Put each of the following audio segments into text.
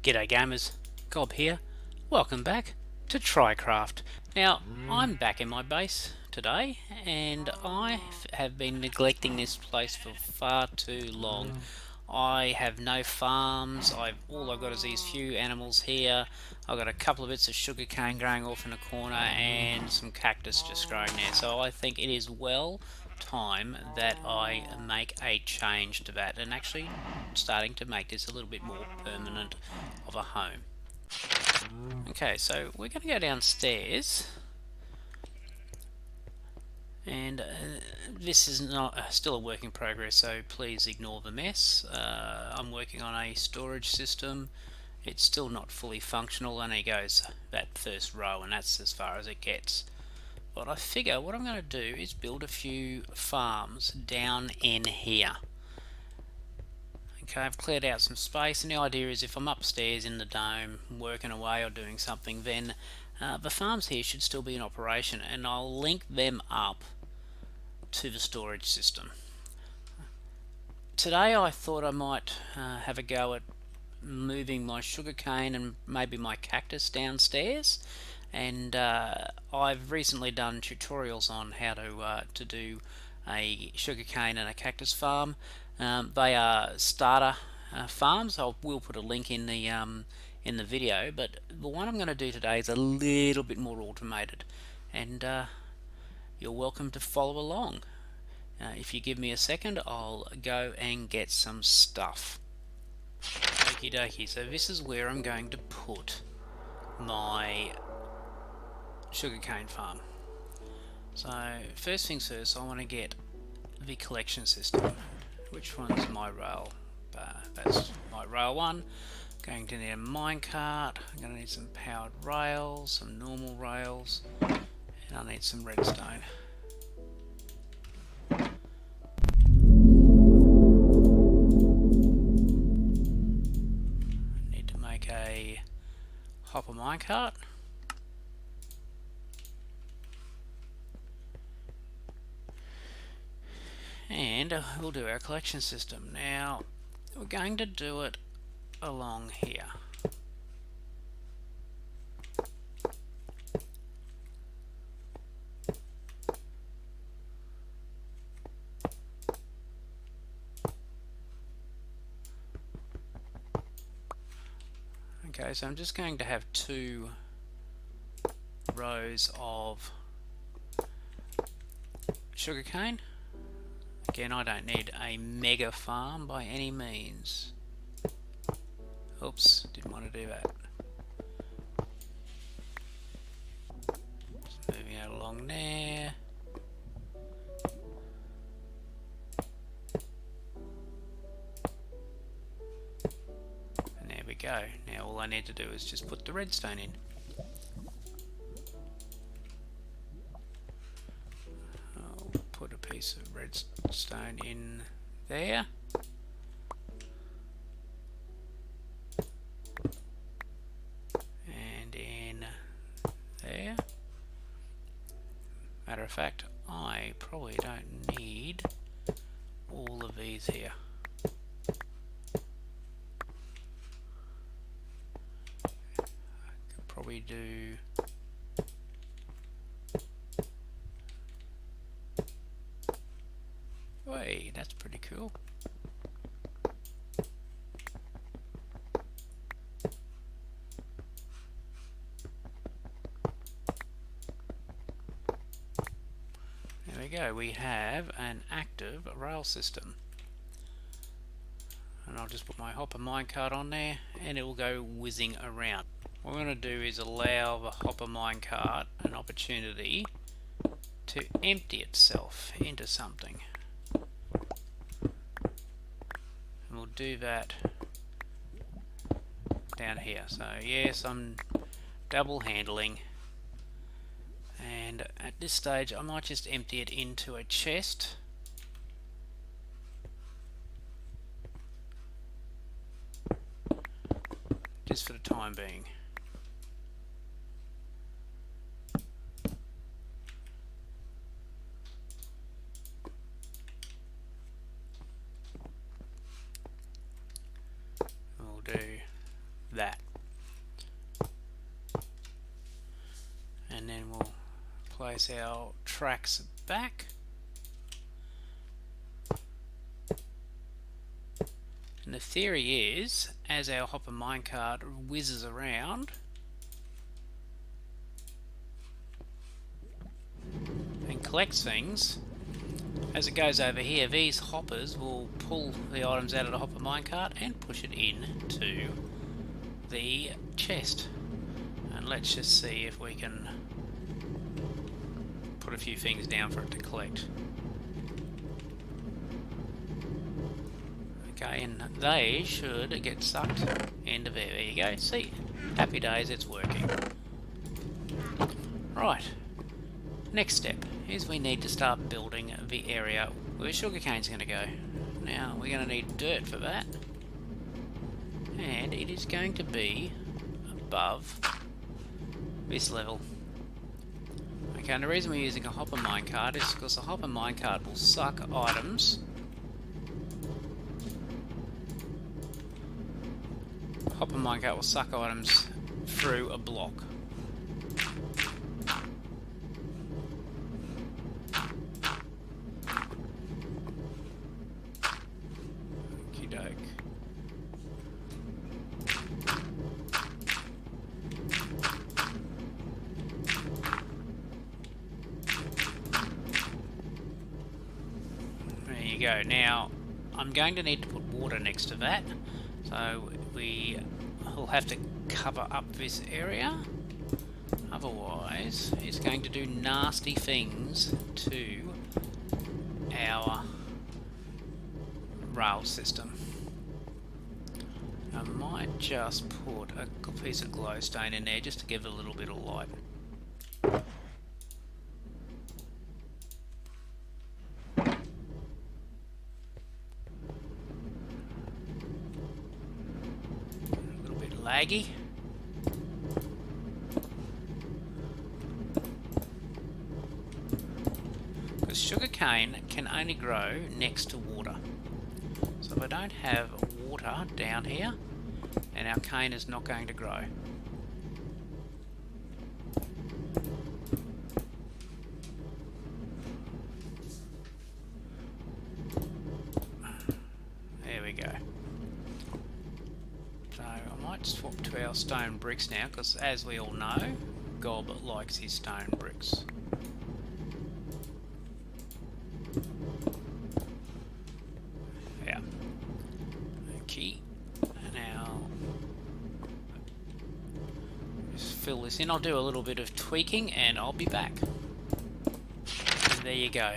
G'day gamers, Gob here. Welcome back to TryCraft. Now, I'm back in my base today and I have been neglecting this place for far too long. I have no farms, all I've got is these few animals here. I've got a couple of bits of sugarcane growing off in a corner and some cactus just growing there. So I think it is well time that I make a change to that and actually starting to make this a little bit more permanent of a home. Okay, so we're going to go downstairs, and this is not still a work in progress, so please ignore the mess. I'm working on a storage system. It's still not fully functional, and it goes that first row, and that's as far as it gets. But I figure what I'm going to do is build a few farms down in here. Okay, I've cleared out some space, and the idea is if I'm upstairs in the dome working away or doing something, then the farms here should still be in operation, and I'll link them up to the storage system. Today I thought I might have a go at moving my sugarcane and maybe my cactus downstairs, and I've recently done tutorials on how to do a sugarcane and a cactus farm. They are starter farms. We'll put a link in the video, but the one I'm going to do today is a little bit more automated, and you're welcome to follow along. If you give me a second, I'll go and get some stuff. Okie dokie, so this is where I'm going to put my sugarcane farm. So first things first, I want to get the collection system. Which one's my rail? That's my rail one. Going to need a minecart. I'm going to need some powered rails, some normal rails, and I need some redstone. Need to make a hopper minecart. And we'll do our collection system. Now, we're going to do it along here. Okay, so I'm just going to have 2 rows of sugarcane. Again, I don't need a mega farm by any means. Oops, didn't want to do that. Just moving it along there. And there we go. Now all I need to do is just put the redstone in. Put a piece of redstone in there. And in there. Matter of fact, I probably don't need all of these here. I could probably do Hey, that's pretty cool. There we go, we have an active rail system. And I'll just put my hopper minecart on there and it will go whizzing around. What we're going to do is allow the hopper minecart an opportunity to empty itself into something. We'll do that down here. So yes, I'm double handling, and at this stage I might just empty it into a chest. Just for the time being. Do that. place our tracks back. And the theory is, as our hopper minecart whizzes around and collects things, as it goes over here, these hoppers will pull the items out of the hopper minecart and push it into the chest. And let's just see if we can put a few things down for it to collect. Okay, and they should get sucked into there. There you go. See, happy days, it's working. Right. Next step is we need to start building the area where sugarcane's going to go. Now, we're going to need dirt for that. And it is going to be above this level. Okay, and the reason we're using a hopper minecart is because the hopper minecart will suck items. Hopper minecart will suck items through a block. Okie doke. There you go. Now, I'm going to need to put water next to that. So we will have to cover up this area, otherwise it's going to do nasty things to our rail system. I might just put a piece of glowstone in there just to give it a little bit of light. Laggy. Because sugarcane can only grow next to water. So if I don't have water down here, then our cane is not going to grow. There we go. Swap to our stone bricks now, because as we all know, Gob likes his stone bricks. Yeah. Okay. Now, just fill this in. I'll do a little bit of tweaking and I'll be back. And there you go.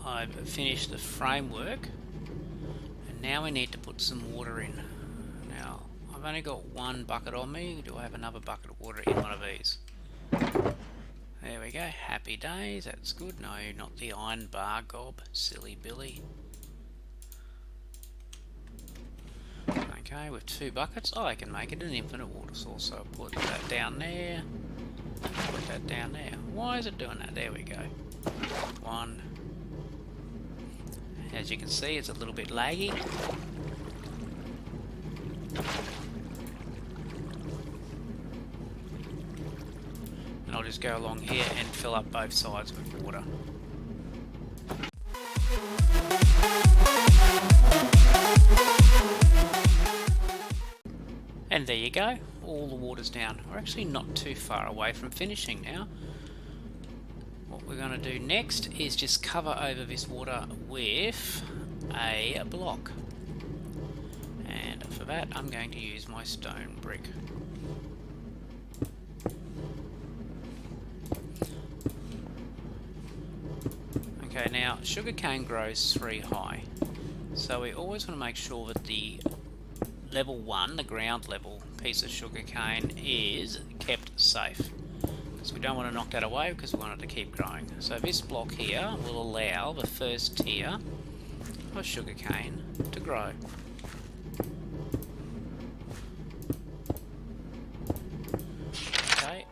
I've finished the framework, and now we need to put some water in. Now, I've only got one bucket on me. Do I have another bucket of water in one of these? There we go. Happy days. That's good. No, not the iron bar, Gob. Silly Billy. Okay, with 2 buckets, I can make it an infinite water source. So I'll put that down there. Put that down there. Why is it doing that? There we go. 1. As you can see, it's a little bit laggy. And I'll just go along here and fill up both sides with water. And there you go, all the water's down. We're actually not too far away from finishing now. What we're going to do next is just cover over this water with a block. And for that, I'm going to use my stone brick. Okay, now sugarcane grows 3 high, so we always want to make sure that the level 1, the ground level piece of sugarcane, is kept safe, because we don't want to knock that away because we want it to keep growing. So this block here will allow the first tier of sugarcane to grow. Okay,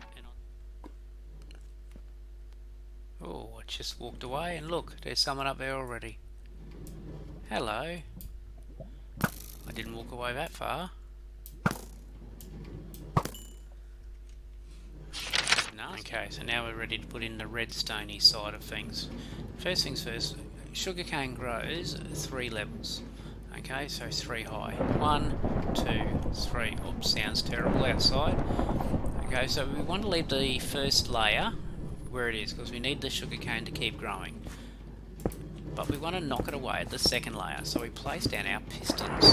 oh, I just walked away and look, there's someone up there already. Hello. I didn't walk away that far. Okay, so now we're ready to put in the redstone-y side of things. First things first, sugarcane grows 3 levels. Okay, so 3 high. 1, 2, 3. Oops, sounds terrible outside. Okay, so we want to leave the first layer where it is because we need the sugarcane to keep growing. But we want to knock it away at the second layer, so we place down our pistons.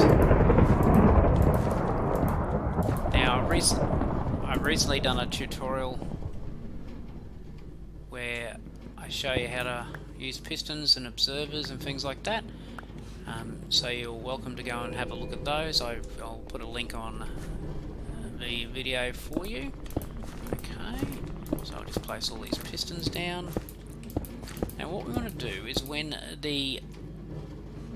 Now, I've recently done a tutorial where I show you how to use pistons and observers and things like that. So you're welcome to go and have a look at those. I'll put a link on the video for you. Okay, so I'll just place all these pistons down. Now what we want to do is when the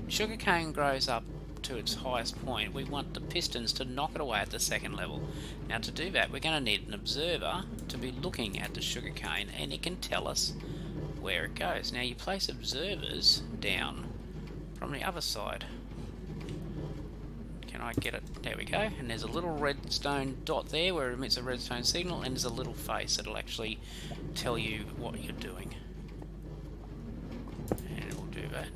sugarcane grows up to its highest point, we want the pistons to knock it away at the second level. Now to do that, we're going to need an observer to be looking at the sugarcane, and it can tell us where it goes. Now you place observers down from the other side. Can I get it? There we go. And there's a little redstone dot there where it emits a redstone signal, and there's a little face that'll actually tell you what you're doing. And it will do that.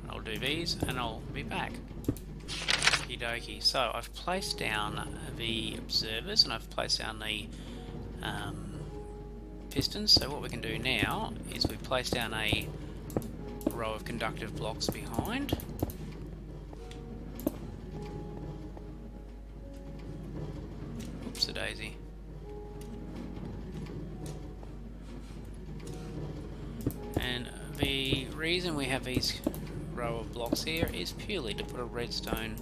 I'll do these and I'll be back. Okie dokie. So I've placed down the observers and I've placed down the pistons. So what we can do now is we place down a row of conductive blocks behind. Oops-a-daisy. And the reason we have these row of blocks here is purely to put a redstone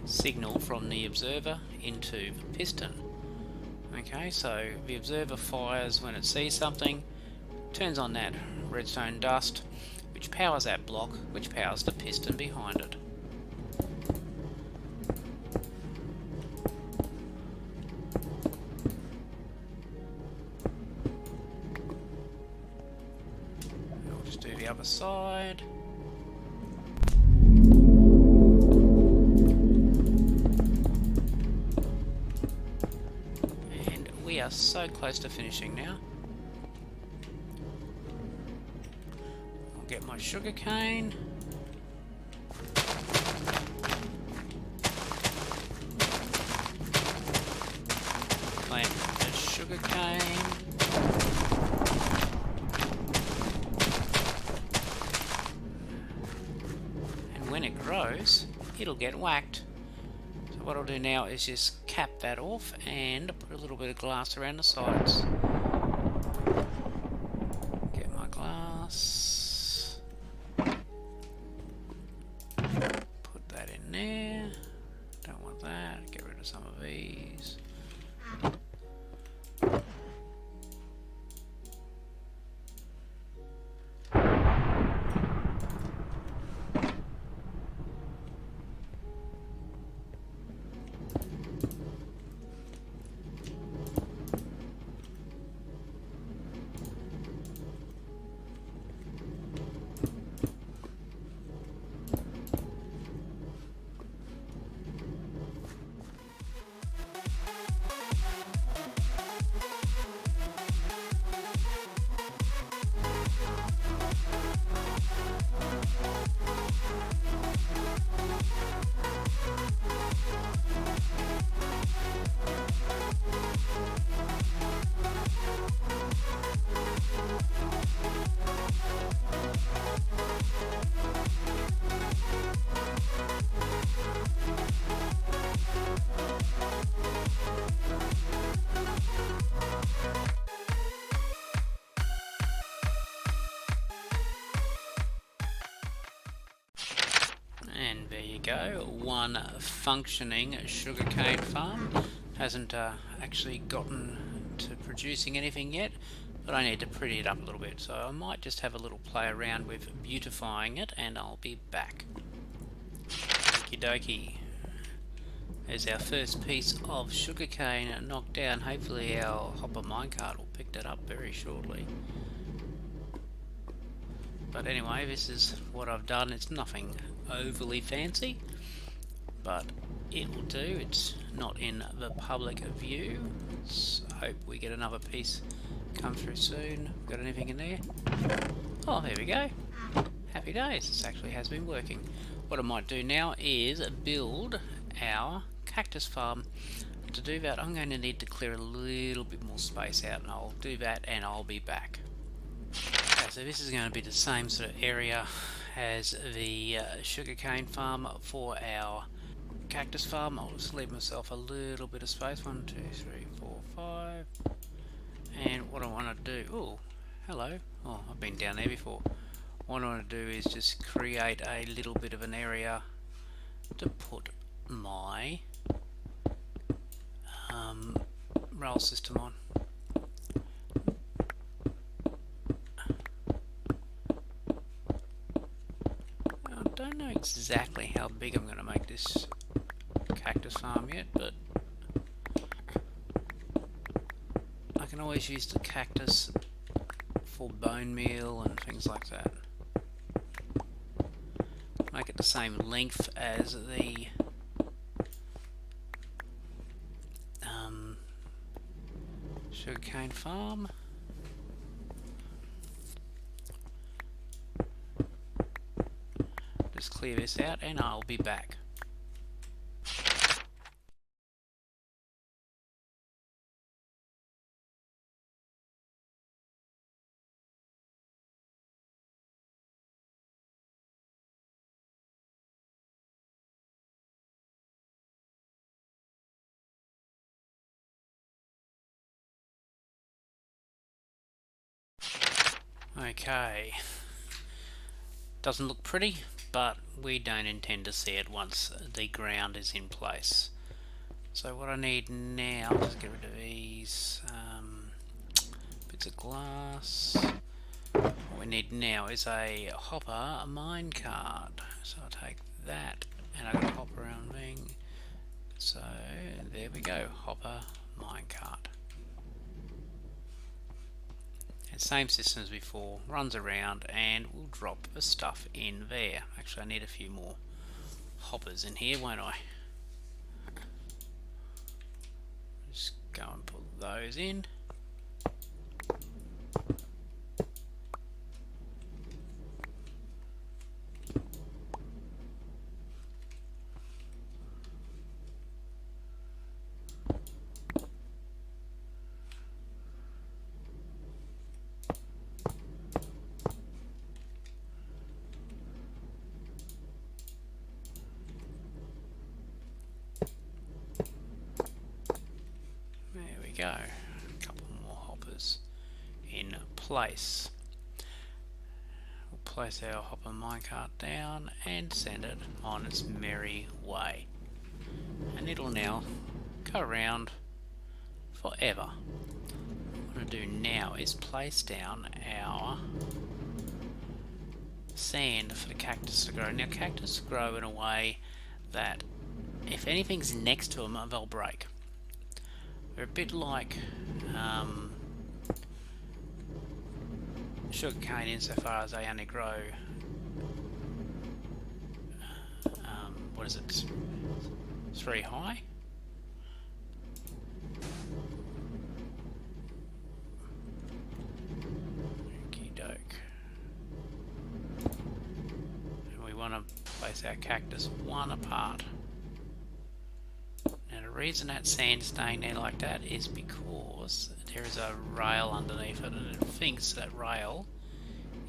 signal from the observer into the piston. Okay, so the observer fires when it sees something, turns on that redstone dust, which powers that block, which powers the piston behind it. I'll just do the other side. And we are so close to finishing now. Get my sugar cane. Plant the sugar cane. And when it grows, it'll get whacked. So what I'll do now is just cap that off and put a little bit of glass around the sides. Get my glass. Put that in there. Don't want that. Get rid of some of these. And there you go, one functioning sugarcane farm. Hasn't actually gotten to producing anything yet, but I need to pretty it up a little bit, so I might just have a little play around with beautifying it and I'll be back. Okie dokie. There's our first piece of sugarcane knocked down. Hopefully our hopper minecart will pick that up very shortly. But anyway, this is what I've done. It's nothing overly fancy, but it will do. It's not in the public view. Let's hope we get another piece come through soon. Got anything in there? Oh, there we go. Happy days. This actually has been working. What I might do now is build our cactus farm. To do that, I'm going to need to clear a little bit more space out, and I'll do that and I'll be back. Okay, so this is going to be the same sort of area as the sugarcane farm for our cactus farm. I'll just leave myself a little bit of space. 1, 2, 3, 4, 5. And what I want to do, oh, hello. Oh, I've been down there before. What I want to do is just create a little bit of an area to put my rail system on. I don't know exactly how big I'm going to make this cactus farm yet, but I can always use the cactus for bone meal and things like that. Make it the same length as the sugarcane farm. Just clear this out and I'll be back. Okay, doesn't look pretty, but we don't intend to see it once the ground is in place. So what I need now, let's get rid of these bits of glass. What we need now is a hopper minecart. So I'll take that and I've got a hopper around thing. So there we go, hopper minecart. Same system as before, runs around and we'll drop the stuff in there. Actually, I need a few more hoppers in here, won't I? Just go and put those in. Go, a couple more hoppers in place. We'll place our hopper minecart down and send it on its merry way, and it'll now go around forever. What I'm going to do now is place down our sand for the cactus to grow. Now cactus grow in a way that if anything's next to them, they'll break. They're a bit like sugarcane insofar as they only grow, what is it, 3 high? Okie doke. And we want to place our cactus 1 apart. Now the reason that sand's staying there like that is because there is a rail underneath it and it thinks that rail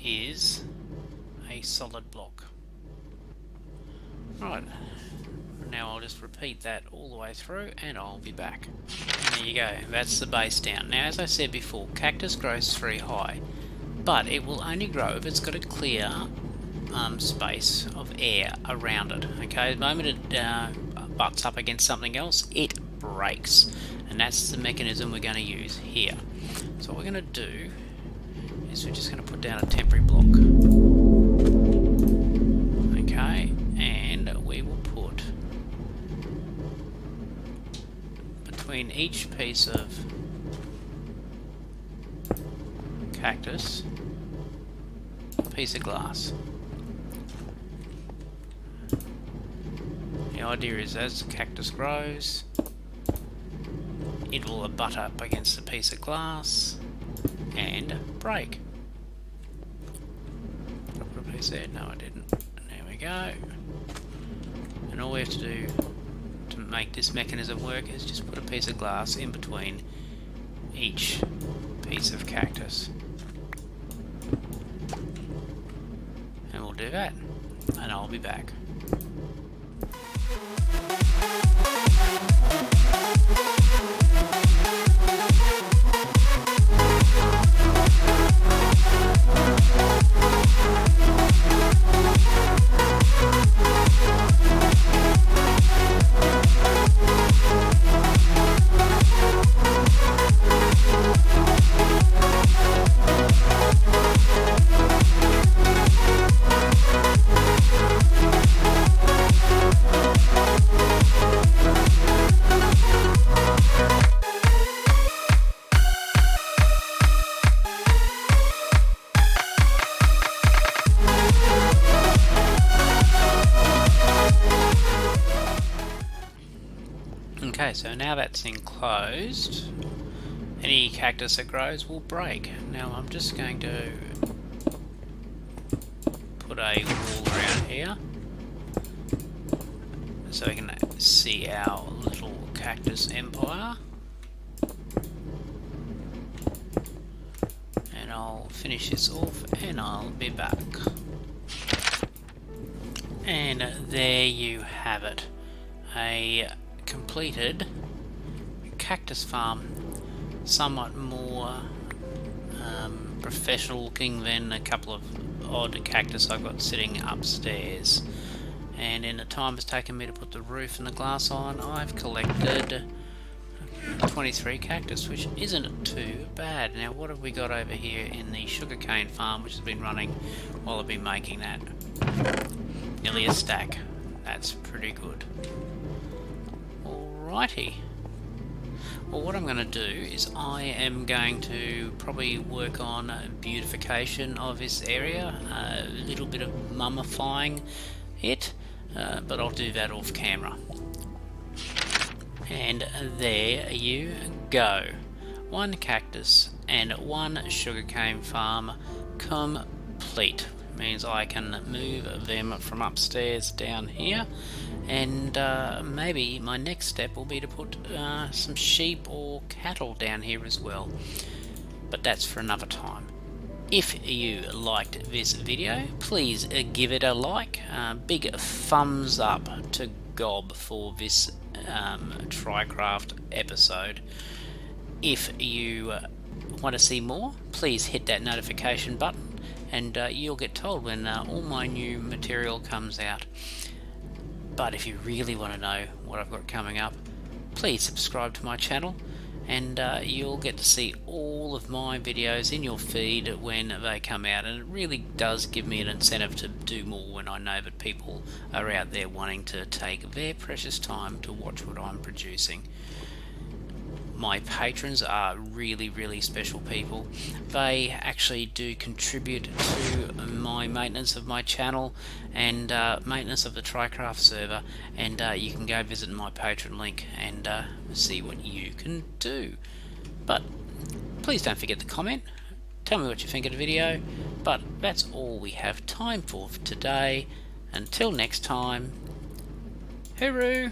is a solid block. Right, now I'll just repeat that all the way through and I'll be back. And there you go, that's the base down. Now as I said before, cactus grows 3 high, but it will only grow if it's got a clear space of air around it. Okay, the moment it butts up against something else, it breaks, and that's the mechanism we're going to use here. So what we're going to do is we're just going to put down a temporary block. Okay, and we will put between each piece of cactus a piece of glass. The idea is as the cactus grows, it will butt up against a piece of glass, and break. Did I put a piece there? No, I didn't. There we go. And all we have to do to make this mechanism work is just put a piece of glass in between each piece of cactus. And we'll do that. And I'll be back. Okay, so now that's enclosed, any cactus that grows will break. Now I'm just going to put a wall around here so we can see our little cactus empire. And I'll finish this off and I'll be back. And there you have it. A completed cactus farm, somewhat more professional looking than a couple of odd cactus I've got sitting upstairs. And in the time it's taken me to put the roof and the glass on, I've collected 23 cactus, which isn't too bad. Now what have we got over here in the sugarcane farm, which has been running while I've been making that? Nearly a stack. That's pretty good. Alrighty. Well, what I'm going to do is I am going to probably work on beautification of this area, a little bit of mummifying it, but I'll do that off camera. And there you go. One cactus and one sugarcane farm complete. Means I can move them from upstairs down here, and maybe my next step will be to put some sheep or cattle down here as well, but that's for another time. If you liked this video, please give it a like. Big thumbs up to Gob for this TryCraft episode. If you want to see more, please hit that notification button, and you'll get told when all my new material comes out. But if you really want to know what I've got coming up, please subscribe to my channel, and you'll get to see all of my videos in your feed when they come out. And it really does give me an incentive to do more when I know that people are out there wanting to take their precious time to watch what I'm producing. My patrons are really special people. They actually do contribute to my maintenance of my channel and maintenance of the TryCraft server, and you can go visit my Patreon link and see what you can do. But please don't forget to comment, tell me what you think of the video. But that's all we have time for today. Until next time, hooroo!